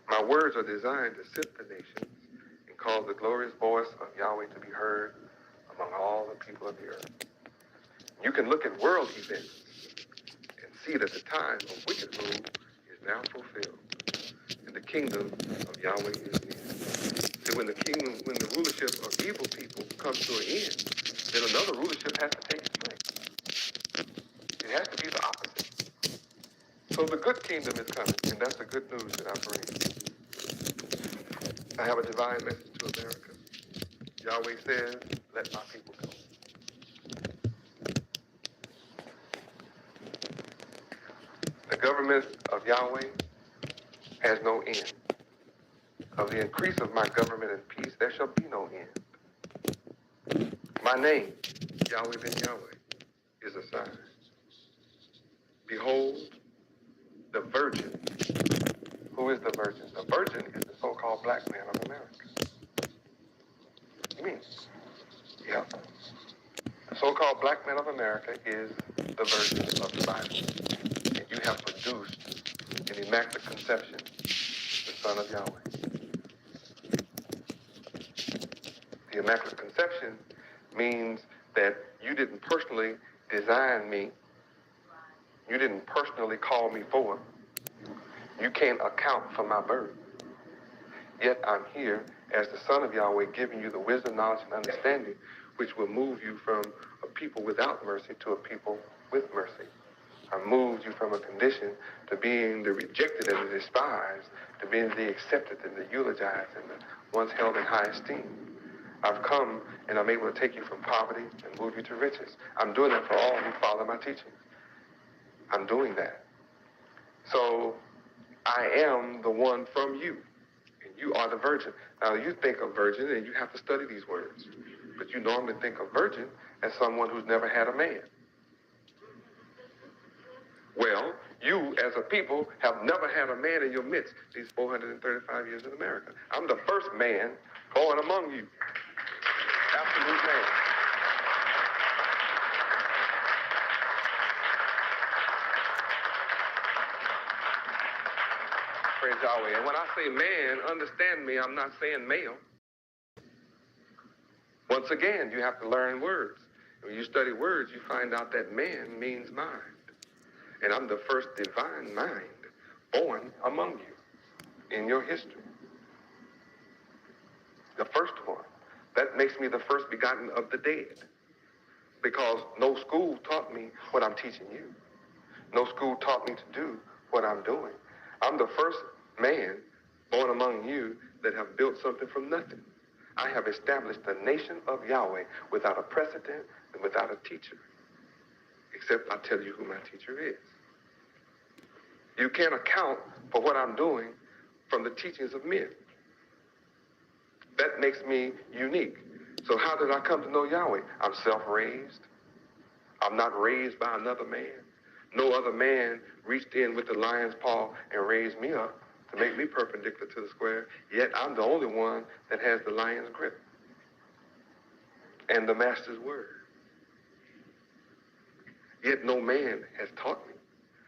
My words are designed to sift the nations and cause the glorious voice of Yahweh to be heard among all the people of the earth. You can look at world events and see that the time of wicked rule is now fulfilled, and the kingdom of Yahweh is near. See, when the rulership of evil people comes to an end, then another rulership has to take its place. It has to be the opposite. So the good kingdom is coming, and that's the good news that I bring. I have a divine message to America. Yahweh says, let my people go. The government of Yahweh has no end. Of the increase of my government and peace, there shall be no end. My name, Yahweh Ben Yahweh, is a sign. Behold, the virgin. Who is the virgin? The virgin is the so-called black man of America. Me. Yeah. The so-called black man of America is the virgin of the Bible. And you have produced an immaculate conception, the Son of Yahweh. The immaculate conception means that you didn't personally design me. You didn't personally call me forth. You can't account for my birth. Yet I'm here as the Son of Yahweh, giving you the wisdom, knowledge, and understanding, which will move you from a people without mercy to a people with mercy. I moved you from a condition to being the rejected and the despised, to being the accepted and the eulogized and the ones held in high esteem. I've come and I'm able to take you from poverty and move you to riches. I'm doing that for all who follow my teachings. I'm doing that. So I am the one from you, and you are the virgin. Now you think of virgin and you have to study these words, but you normally think of virgin as someone who's never had a man. Well, you as a people have never had a man in your midst these 435 years in America. I'm the first man born among you. Absolute man. Praise Yahweh. And when I say man, understand me, I'm not saying male. Once again, you have to learn words. When you study words, you find out that man means mind. And I'm the first divine mind born among you in your history. The first one. That makes me the first begotten of the dead. Because no school taught me what I'm teaching you. No school taught me to do what I'm doing. I'm the first man born among you that have built something from nothing. I have established a nation of Yahweh without a precedent and without a teacher. Except I tell you who my teacher is. You can't account for what I'm doing from the teachings of men. That makes me unique. So how did I come to know Yahweh? I'm self-raised. I'm not raised by another man. No other man reached in with the lion's paw and raised me up to make me perpendicular to the square. Yet I'm the only one that has the lion's grip and the master's word. Yet no man has taught me.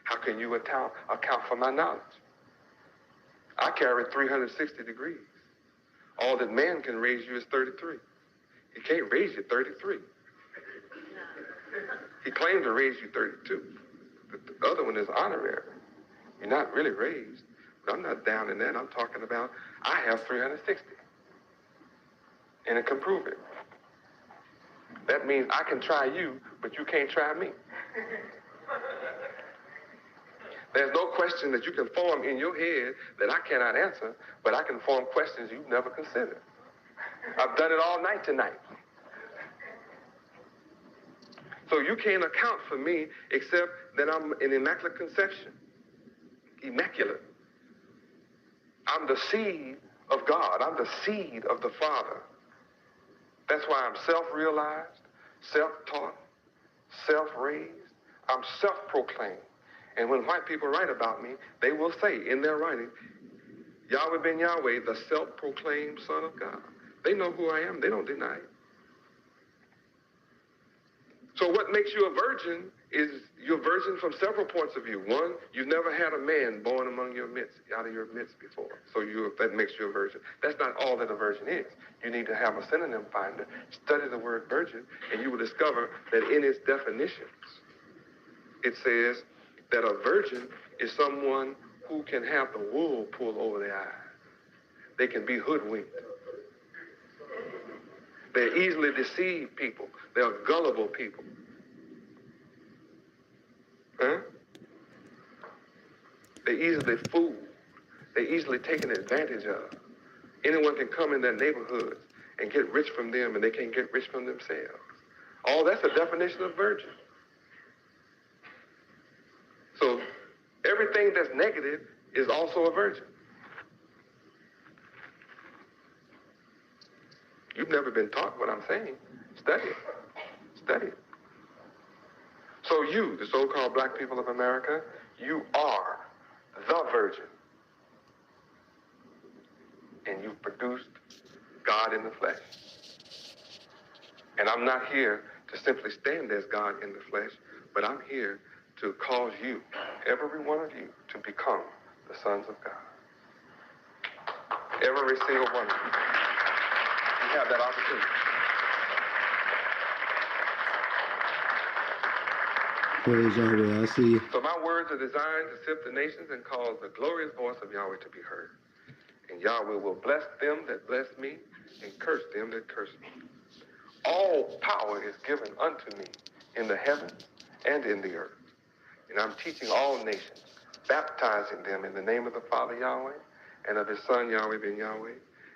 How can you account for my knowledge? I carry 360 degrees. All that man can raise you is 33. He can't raise you 33. He claims to raise you 32. The other one is honorary. You're not really raised. But I'm not down in that. I'm talking about I have 360. And it can prove it. That means I can try you, but you can't try me. There's no question that you can form in your head that I cannot answer, but I can form questions you've never considered. I've done it all night tonight. So you can't account for me except that I'm an immaculate conception. Immaculate. I'm the seed of God. I'm the seed of the Father. That's why I'm self-realized, self-taught, self-raised. I'm self-proclaimed. And when white people write about me, they will say in their writing, Yahweh Ben Yahweh, the self-proclaimed Son of God. They know who I am. They don't deny it. So what makes you a virgin is you're virgin from several points of view. One, you've never had a man born among your midst, out of your midst before. So that makes you a virgin. That's not all that a virgin is. You need to have a synonym finder, study the word virgin, and you will discover that in its definitions, it says that a virgin is someone who can have the wool pulled over their eyes. They can be hoodwinked. They're easily deceived people. They're gullible people. Huh? They're easily fooled. They're easily taken advantage of. Anyone can come in their neighborhoods and get rich from them, and they can't get rich from themselves. All that's a definition of virgin. So everything that's negative is also a virgin. You've never been taught what I'm saying. Study it. Study it. So you, the so-called black people of America, you are the virgin. And you've produced God in the flesh. And I'm not here to simply stand as God in the flesh, but I'm here to cause you, every one of you, to become the sons of God. Every single one of you. You have that opportunity. Praise Yahweh, I see. So my words are designed to sift the nations and cause the glorious voice of Yahweh to be heard. And Yahweh will bless them that bless me and curse them that curse me. All power is given unto me in the heavens and in the earth. And I'm teaching all nations, baptizing them in the name of the Father Yahweh and of his Son Yahweh Ben Yahweh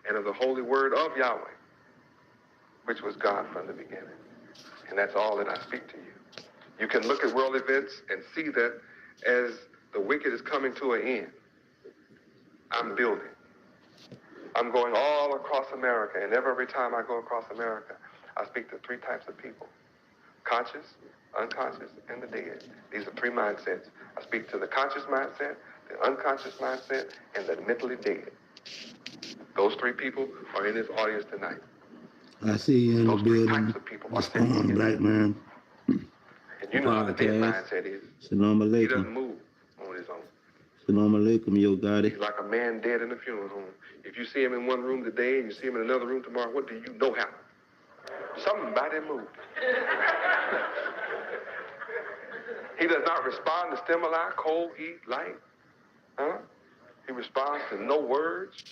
and of the holy word of Yahweh, which was God from the beginning. And that's all that I speak to you. You can look at world events and see that as the wicked is coming to an end, I'm building. I'm going all across America, and every time I go across America, I speak to three types of people: conscious, unconscious, and the dead. These are three mindsets. I speak to the conscious mindset, the unconscious mindset, and the mentally dead. Those three people are in this audience tonight. I see you in Those the three building. types of people are What's going on, sitting black man? And you know how the dead mindset is. Shalom He doesn't Aleichem. move on his own. Shalom Aleichem, Yo Gotti. He's like a man dead in a funeral home. If you see him in one room today and you see him in another room tomorrow, what do you know happened? Somebody moved. He does not respond to stimuli, cold, heat, light. Huh? He responds to no words.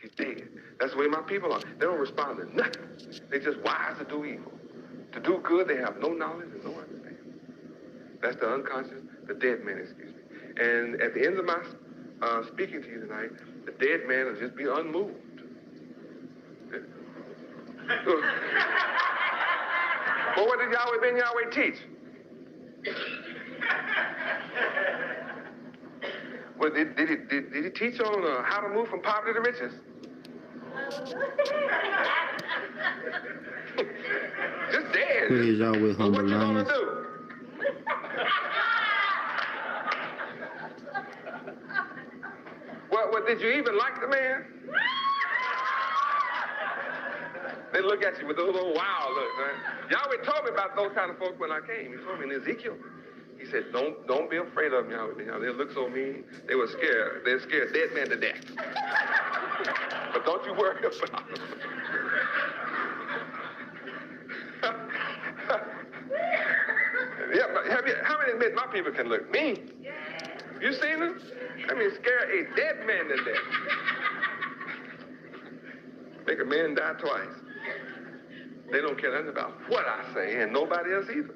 He's dead. That's the way my people are. They don't respond to nothing. They just wise to do evil. To do good, they have no knowledge and no understanding. That's the unconscious, the dead man, excuse me. And at the end of my speaking to you tonight, the dead man will just be unmoved. Well, what did Yahweh Ben Yahweh teach? Well, did he teach on how to move from poverty to riches? Just dead. Praise Yahweh, Well, what you gonna Lions. do? Well, did you even like the man? They look at you with those little wild looks, right? Yahweh told me about those kind of folk when I came. He told me in Ezekiel. He said, don't be afraid of them, Yahweh. They look so mean. They were scared. They're scared dead man to death. But don't you worry about them. Yeah, but how many admit my people can look mean? You seen them? I mean, scare a dead man to death. Make a man die twice. They don't care nothing about what I say, and nobody else either.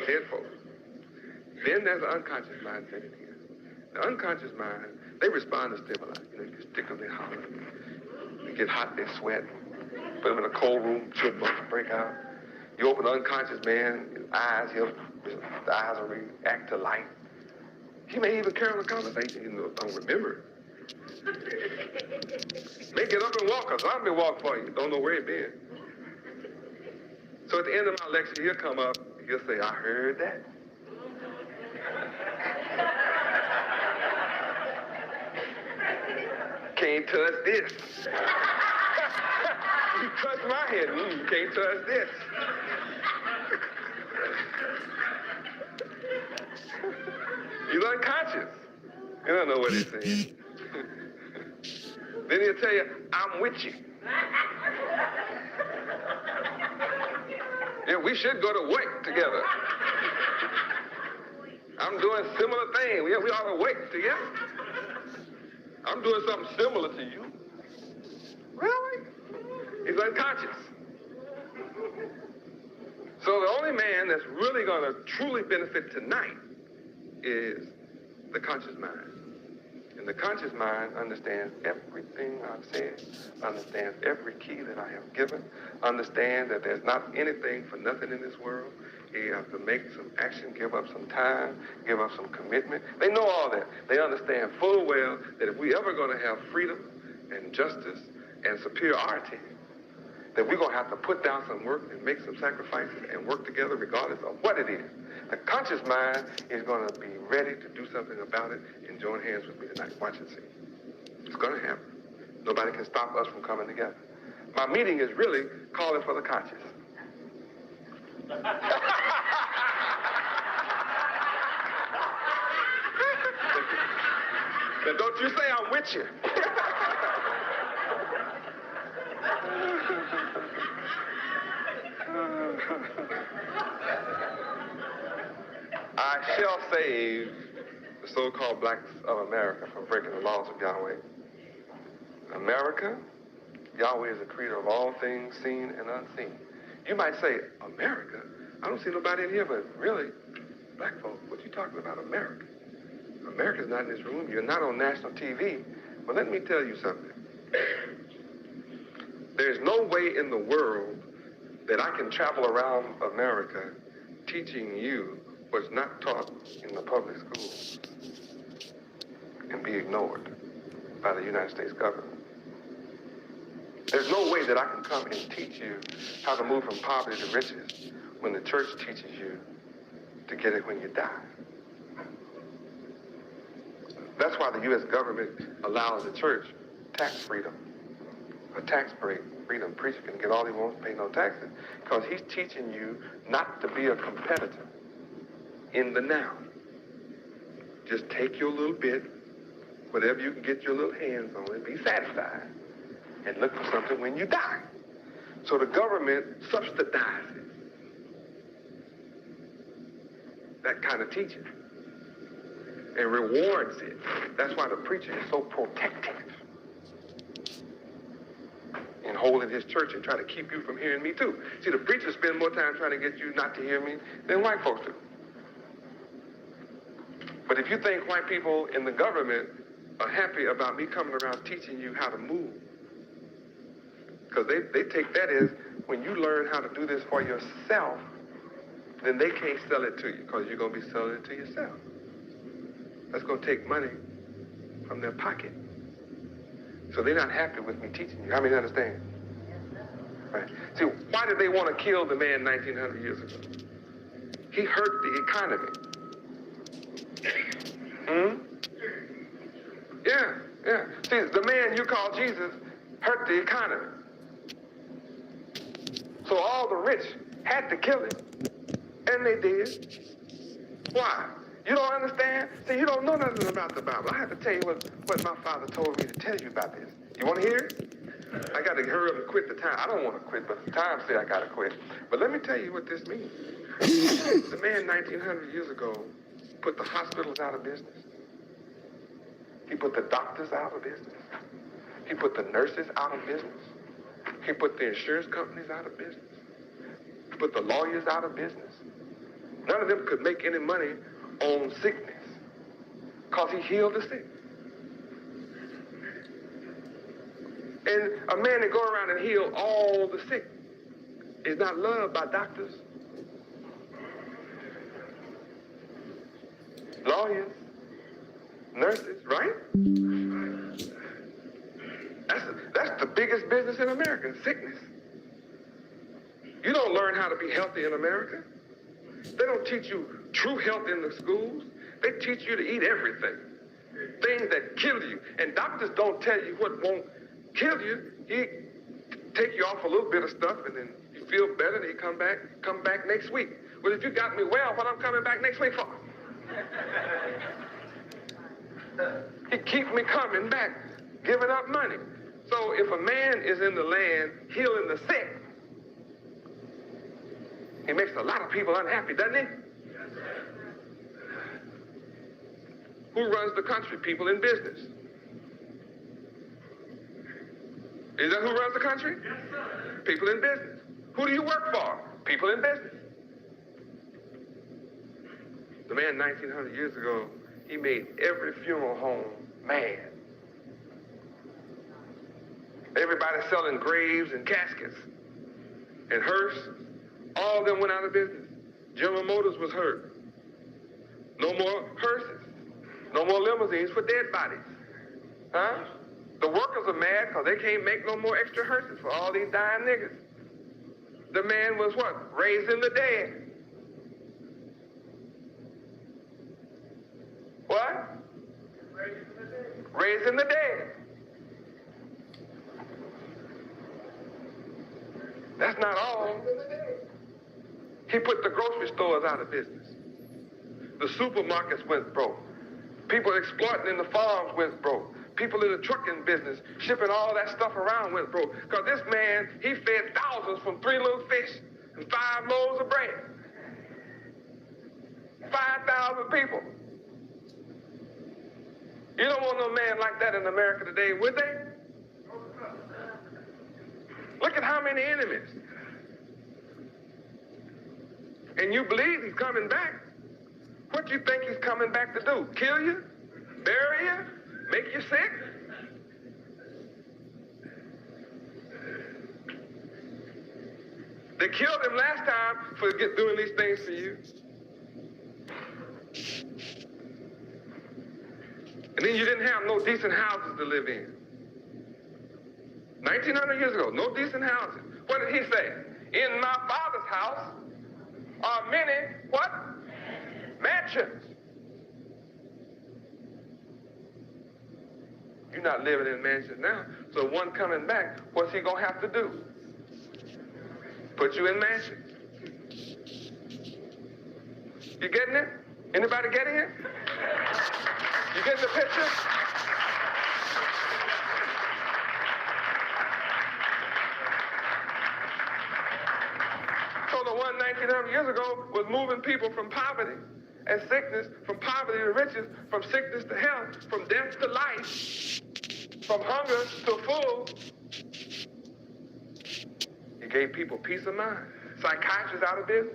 Dead folks. Then there's an unconscious mindset in here. The unconscious mind, they respond to stimuli. You stick them, they holler. They get hot, they sweat. Put them in a cold room, chipmunks break out. You open the unconscious man, his eyes, the eyes will react to light. He may even carry on a conversation, don't remember. May get up and walk, a zombie walk for you. Don't know where he been. So at the end of my lecture, he'll come up, he'll say, I heard that. Can't touch this. You touch my head, you can't touch this. He's unconscious. You don't know what he's saying. Then he'll tell you, I'm with you. Yeah, we should go to work together. I'm doing similar things. We ought to work together. I'm doing something similar to you. Really? He's unconscious. So the only man that's really going to truly benefit tonight is the conscious mind. And the conscious mind understands everything I've said, understands every key that I have given, understands that there's not anything for nothing in this world. You have to make some action, give up some time, give up some commitment. They know all that. They understand full well that if we ever going to have freedom and justice and superiority, that we're going to have to put down some work and make some sacrifices and work together regardless of what it is. The conscious mind is going to be ready to do something about it and join hands with me tonight. Watch and see. It's going to happen. Nobody can stop us from coming together. My meeting is really calling for the conscious. Now don't you say I'm with you. I shall save the so-called blacks of America from breaking the laws of Yahweh. America, Yahweh is the creator of all things seen and unseen. You might say, America? I don't see nobody in here, but really, black folk, what you talking about, America? America's not in this room. You're not on national TV. Well, let me tell you something. There's no way in the world that I can travel around America teaching you what's not taught in the public schools and be ignored by the United States government. There's no way that I can come and teach you how to move from poverty to riches when the church teaches you to get it when you die. That's why the U.S. government allows the church tax freedom, a tax break freedom. Preacher can get all he wants, pay no taxes, because he's teaching you not to be a competitor in the now. Just take your little bit, whatever you can get your little hands on, and be satisfied, and look for something when you die. So the government subsidizes that kind of teaching and rewards it. That's why the preacher is so protective in holding his church and trying to keep you from hearing me too. See, the preacher spends more time trying to get you not to hear me than white folks do. But if you think white people in the government are happy about me coming around teaching you how to move, because they take that as when you learn how to do this for yourself, then they can't sell it to you because you're going to be selling it to yourself. That's going to take money from their pocket. So they're not happy with me teaching you. How many understand? Right. See, why did they want to kill the man 1900 years ago? He hurt the economy. Yeah. See, the man you call Jesus hurt the economy. So all the rich had to kill him. And they did. Why? You don't understand? See, you don't know nothing about the Bible. I have to tell you what my father told me to tell you about this. You want to hear it? I got to hurry up and quit the time. I don't want to quit, but the time said I got to quit. But let me tell you what this means. The man 1900 years ago put the hospitals out of business. He put the doctors out of business. He put the nurses out of business. He put the insurance companies out of business. He put the lawyers out of business. None of them could make any money on sickness because he healed the sick. And a man that go around and heal all the sick is not loved by doctors, lawyers, nurses, right? That's the biggest business in America, sickness. You don't learn how to be healthy in America. They don't teach you true health in the schools. They teach you to eat everything. Things that kill you. And doctors don't tell you what won't kill you. He take you off a little bit of stuff and then you feel better and you come back next week. Well, if you got me well, what I'm coming back next week for? He keeps me coming back, giving up money. So if a man is in the land healing the sick, he makes a lot of people unhappy, doesn't he? Who runs the country? People in business. Is that who runs the country? People in business. Who do you work for? People in business. The man 1900 years ago, he made every funeral home mad. Everybody selling graves and caskets and hearse. All of them went out of business. General Motors was hurt. No more hearses. No more limousines for dead bodies. Huh? The workers are mad because they can't make no more extra hearses for all these dying niggas. The man was what? Raising the dead. What? Raising the dead. That's not all. He put the grocery stores out of business. The supermarkets went broke. People exploiting in the farms went broke. People in the trucking business, shipping all that stuff around, went broke. Because this man, he fed thousands from 3 little fish and 5 loaves of bread. 5,000 people. You don't want no man like that in America today, would they? Look at how many enemies. And you believe he's coming back. What do you think he's coming back to do? Kill you? Bury you? Make you sick? They killed him last time for doing these things for you. And then you didn't have no decent houses to live in. 1900 years ago, no decent houses. What did he say? In my Father's house are many, what? Mansions. You're not living in mansions now. So one coming back, what's he going to have to do? Put you in mansions. You getting it? Anybody getting it? You getting the picture? So the one 1900 years ago was moving people from poverty and sickness, from poverty to riches, from sickness to health, from death to life, from hunger to full. He gave people peace of mind. Psychiatrists out of business.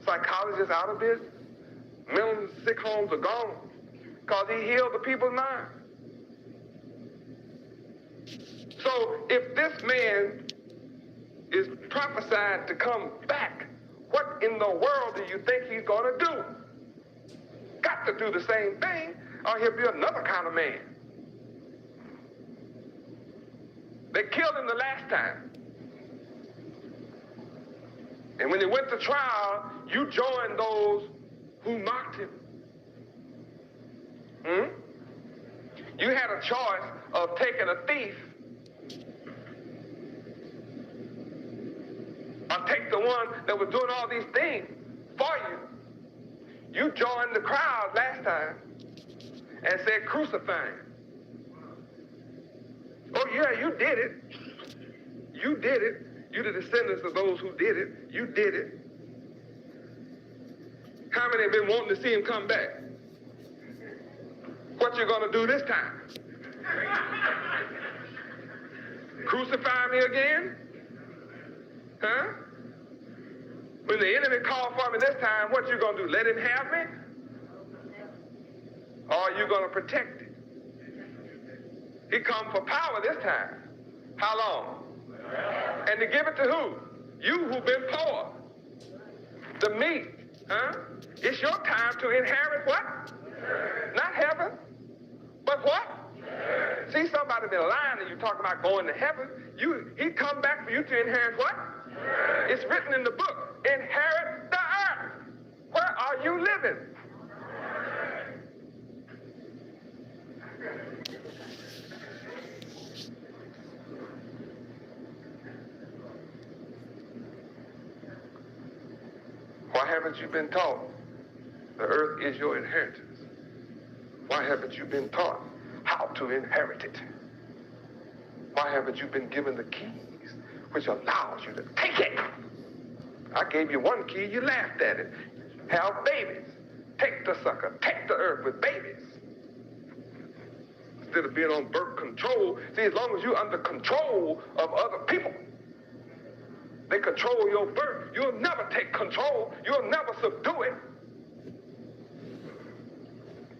Psychologists out of business. Mental sick homes are gone because he healed the people's mind. So if this man is prophesied to come back, what in the world do you think he's going to do? Got to do the same thing, or he'll be another kind of man. They killed him the last time. And when he went to trial, you joined those who mocked him. You had a choice of taking a thief or take the one that was doing all these things for you. You joined the crowd last time and said, crucify him. Oh yeah, you did it. You did it. You the descendants of those who did it. You did it. How many have been wanting to see him come back? What you gonna do this time? Crucify me again? Huh? When the enemy called for me this time, what you gonna do? Let him have me? Or are you gonna protect it? He come for power this time. How long? And to give it to who? You who've been poor. The meek. Huh? It's your time to inherit what? Not heaven, but what? See, somebody been lying to you talking about going to heaven. He come back for you to inherit what? It's written in the book. Inherit the earth. Where are you living? Why haven't you been taught the earth is your inheritance? Why haven't you been taught how to inherit it? Why haven't you been given the keys which allows you to take it? I gave you one key, you laughed at it. Have babies. Take the sucker. Take the earth with babies. Instead of being on birth control, see, as long as you're under control of other people, they control your birth, you'll never take control. You'll never subdue it.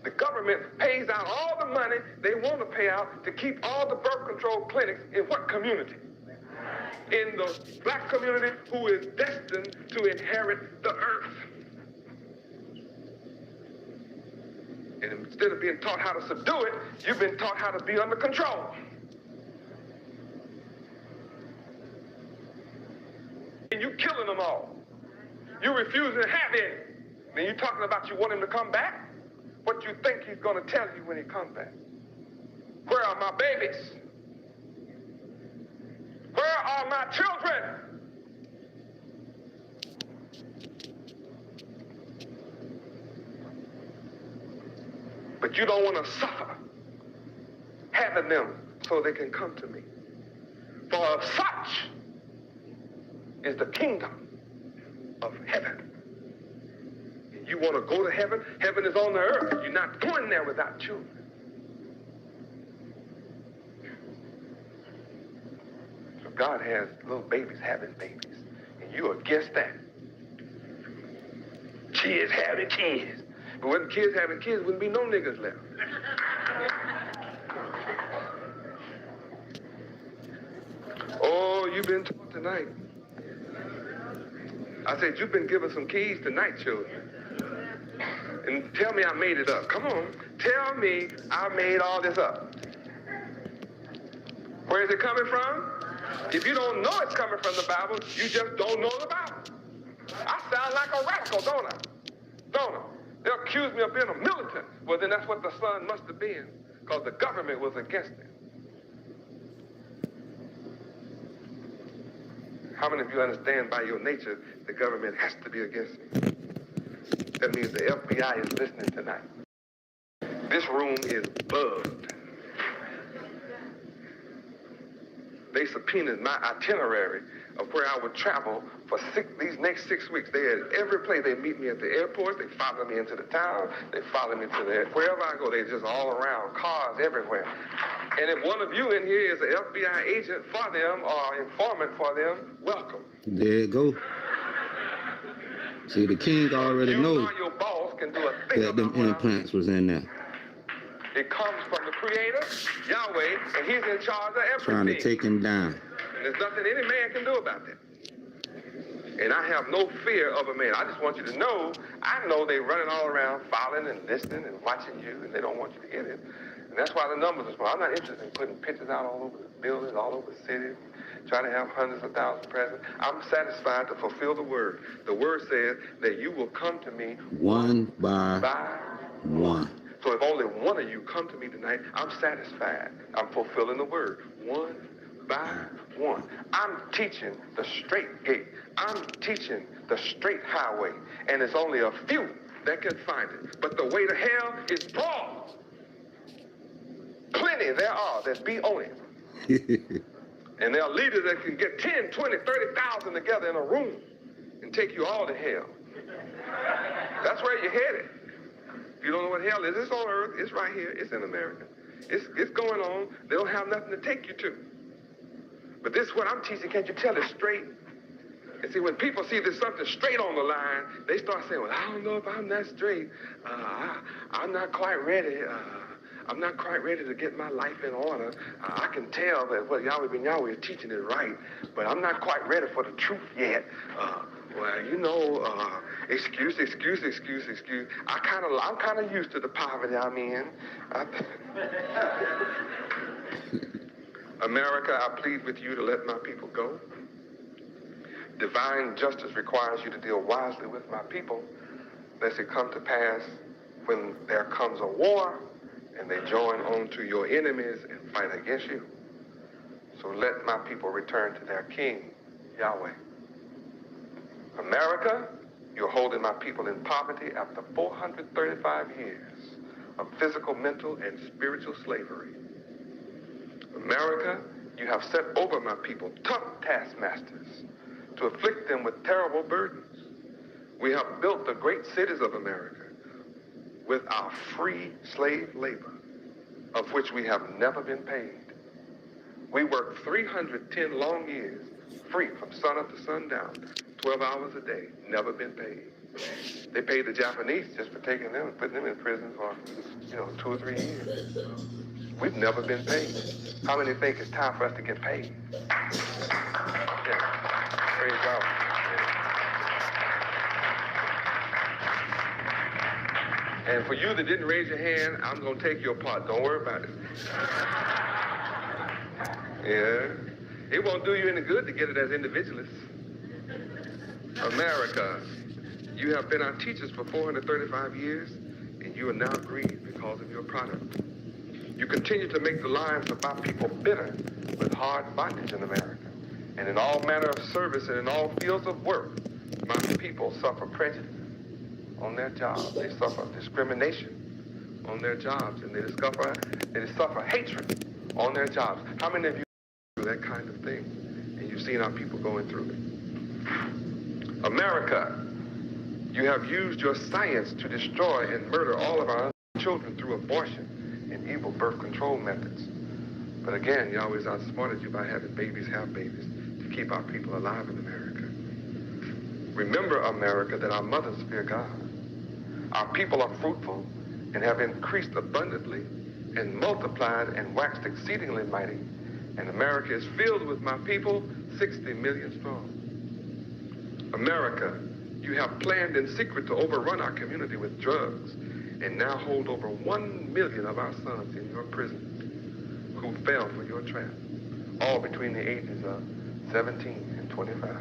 The government pays out all the money they want to pay out to keep all the birth control clinics in what community? In the black community who is destined to inherit the earth. And instead of being taught how to subdue it, you've been taught how to be under control. And you killing them all. You refusing to have any. Then you talking about you want him to come back? What you think he's going to tell you when he comes back? Where are my babies? Where are my children? But you don't want to suffer having them so they can come to me. For such is the kingdom of heaven. You want to go to heaven? Heaven is on the earth. You're not going there without children. So God has little babies having babies. And you're against that. Kids having kids. But when kids having kids, wouldn't be no niggas left. Oh, you've been taught tonight. I said, you've been given some keys tonight, children. And tell me I made it up. Come on. Tell me I made all this up. Where is it coming from? If you don't know it's coming from the Bible, you just don't know the Bible. I sound like a radical, don't I? Don't I? They'll accuse me of being a militant. Well, then that's what the son must have been, because the government was against it. How many of you understand by your nature the government has to be against me? That means the FBI is listening tonight. This room is bugged. They subpoenaed my itinerary of where I would travel for these next 6 weeks. They had every place. They meet me at the airport. They follow me into the town. They follow me to wherever I go. They're just all around, cars everywhere. And if one of you in here is an FBI agent for them or informant for them, welcome. There you go. See, the king already knows your boss can do a thing that them implants was in there. It comes from the Creator, Yahweh, and He's in charge of everything. Trying to take him down. And there's nothing any man can do about that. And I have no fear of a man. I just want you to know, I know they're running all around, following and listening and watching you, and they don't want you to get it. And that's why the numbers are small. I'm not interested in putting pictures out all over the buildings, all over the city, trying to have hundreds of thousands present. I'm satisfied to fulfill the word. The word says that you will come to me one by one. So if only one of you come to me tonight, I'm satisfied. I'm fulfilling the word. One by one. I'm teaching the straight gate. I'm teaching the straight highway. And it's only a few that can find it. But the way to hell is broad. Plenty there are that be on it. And there are leaders that can get 10, 20, 30,000 together in a room and take you all to hell. That's where you're headed. If you don't know what hell is, it's on earth, it's right here, it's in America. It's going on. They don't have nothing to take you to. But this is what I'm teaching. Can't you tell it straight? And see, when people see there's something straight on the line, they start saying, well, I don't know if I'm that straight. I'm not quite ready. I'm not quite ready to get my life in order. I can tell that what Yahweh Ben Yahweh is teaching is right, but I'm not quite ready for the truth yet. Well, you know, excuse. I'm kind of used to the poverty I'm in. America, I plead with you to let my people go. Divine justice requires you to deal wisely with my people, lest it come to pass when there comes a war and they join on to your enemies and fight against you. So let my people return to their king, Yahweh. America, you're holding my people in poverty after 435 years. of physical, mental, and spiritual slavery. America, you have set over my people tough taskmasters to afflict them with terrible burdens. We have built the great cities of America with our free slave labor, of which we have never been paid. We worked 310 long years, free from sunup to sundown, 12 hours a day, never been paid. They paid the Japanese just for taking them and putting them in prison for, 2 or 3 years. We've never been paid. How many think it's time for us to get paid? Yeah. Praise God. Yeah. And for you that didn't raise your hand, I'm going to take your part. Don't worry about it. Yeah. It won't do you any good to get it as individualists. America, you have been our teachers for 435 years, and you are now grieved because of your product. You continue to make the lives of our people bitter with hard bondage in America. And in all manner of service and in all fields of work, my people suffer prejudice on their jobs. They suffer discrimination on their jobs, and they suffer hatred on their jobs. How many of you do that kind of thing? And you've seen our people going through it. America, you have used your science to destroy and murder all of our children through abortion and evil birth control methods. But again, Yahweh's outsmarted you by having babies have babies to keep our people alive in America. Remember, America, that our mothers fear God. Our people are fruitful and have increased abundantly and multiplied and waxed exceedingly mighty. And America is filled with my people, 60 million strong. America, you have planned in secret to overrun our community with drugs and now hold over 1 million of our sons in your prisons who fell for your trap, all between the ages of 17 and 25.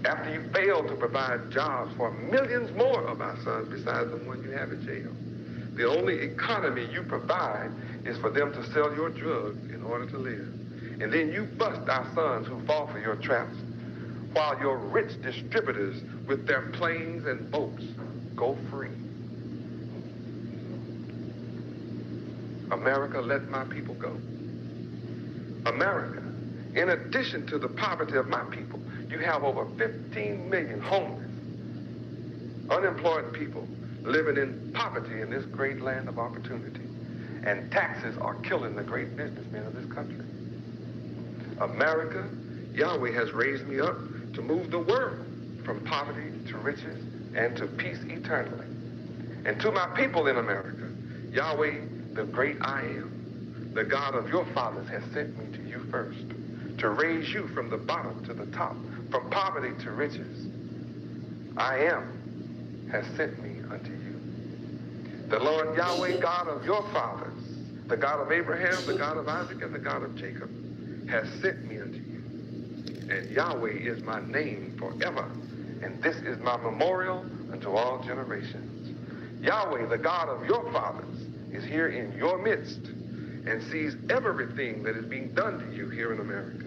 After you failed to provide jobs for millions more of our sons besides the one you have in jail, the only economy you provide is for them to sell your drugs in order to live. And then you bust our sons who fall for your traps, while your rich distributors with their planes and boats go free. America, let my people go. America, in addition to the poverty of my people, you have over 15 million homeless, unemployed people living in poverty in this great land of opportunity. And taxes are killing the great businessmen of this country. America, Yahweh has raised me up to move the world from poverty to riches and to peace eternally. And to my people in America, Yahweh, the great I am, the God of your fathers, has sent me to you first, to raise you from the bottom to the top, from poverty to riches. I am has sent me unto you. The Lord Yahweh, God of your fathers, the God of Abraham, the God of Isaac, and the God of Jacob, has sent me unto you. And Yahweh is my name forever, and this is my memorial unto all generations. Yahweh, the God of your fathers, is here in your midst and sees everything that is being done to you here in America.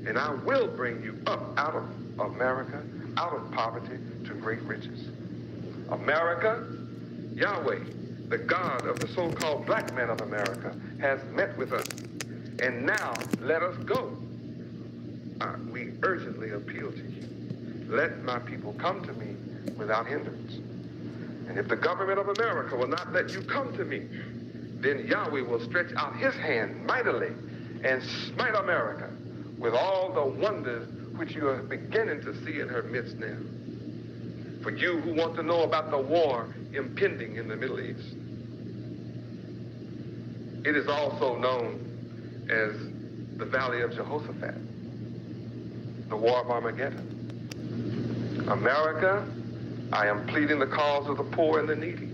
And I will bring you up out of America, out of poverty, to great riches. America, Yahweh, the God of the so-called black man of America, has met with us. And now let us go. We urgently appeal to you. Let my people come to me without hindrance. And if the government of America will not let you come to me, then Yahweh will stretch out his hand mightily and smite America with all the wonders which you are beginning to see in her midst now. For you who want to know about the war impending in the Middle East, it is also known as the Valley of Jehoshaphat, the War of Armageddon. America, I am pleading the cause of the poor and the needy.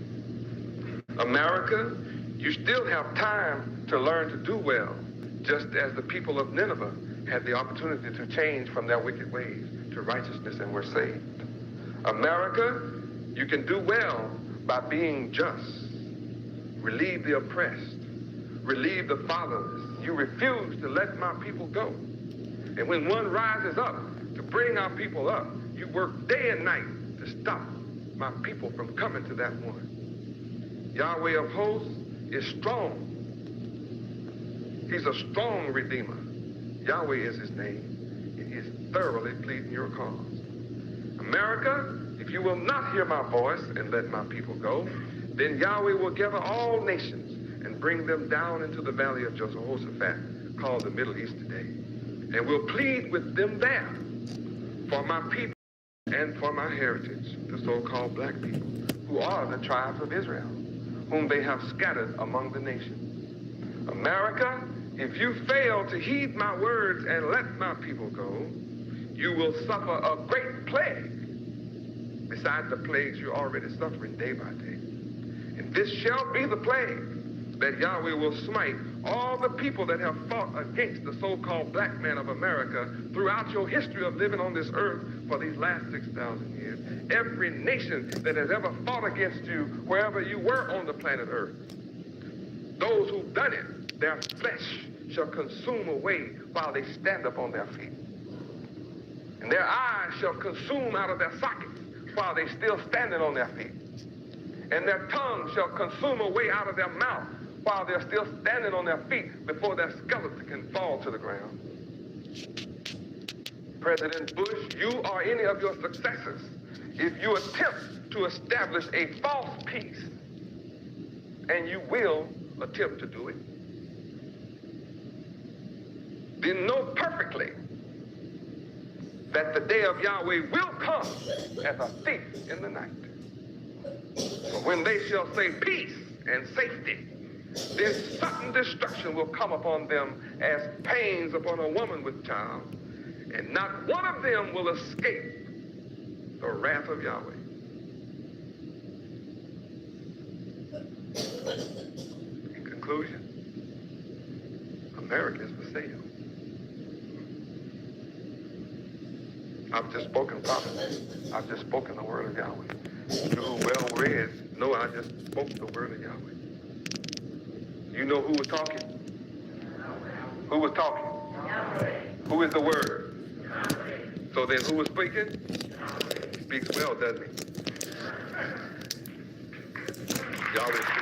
America, you still have time to learn to do well, just as the people of Nineveh had the opportunity to change from their wicked ways to righteousness and were saved. America, you can do well by being just. Relieve the oppressed. Relieve the fatherless. You refuse to let my people go. And when one rises up to bring our people up, you work day and night to stop my people from coming to that one. Yahweh of hosts is strong. He's a strong redeemer. Yahweh is his name. And he is thoroughly pleading your cause. America, if you will not hear my voice and let my people go, then Yahweh will gather all nations and bring them down into the valley of Jehoshaphat, called the Middle East today, and will plead with them there for my people and for my heritage, the so-called black people, who are the tribes of Israel, whom they have scattered among the nations. America, if you fail to heed my words and let my people go, you will suffer a great plague, besides the plagues you're already suffering day by day. And this shall be the plague that Yahweh will smite all the people that have fought against the so-called black man of America throughout your history of living on this earth for these last 6,000 years. Every nation that has ever fought against you, wherever you were on the planet earth, those who've done it, their flesh shall consume away while they stand up on their feet. And their eyes shall consume out of their sockets while they still standing on their feet. And their tongue shall consume away out of their mouth while they're still standing on their feet before their skeleton can fall to the ground. President Bush, you or any of your successors, if you attempt to establish a false peace, and you will attempt to do it, then know perfectly that the day of Yahweh will come as a thief in the night. But when they shall say peace and safety, then sudden destruction will come upon them as pains upon a woman with child, and not one of them will escape the wrath of Yahweh. In conclusion, America is for sale. I've just spoken prophecy. I've just spoken the word of Yahweh. You who well read know I just spoke the word of Yahweh. You know who was talking? Who was talking? Yahweh. Who is the word? Yahweh. So then who was speaking? Yahweh. Speaks well, doesn't he? Yahweh.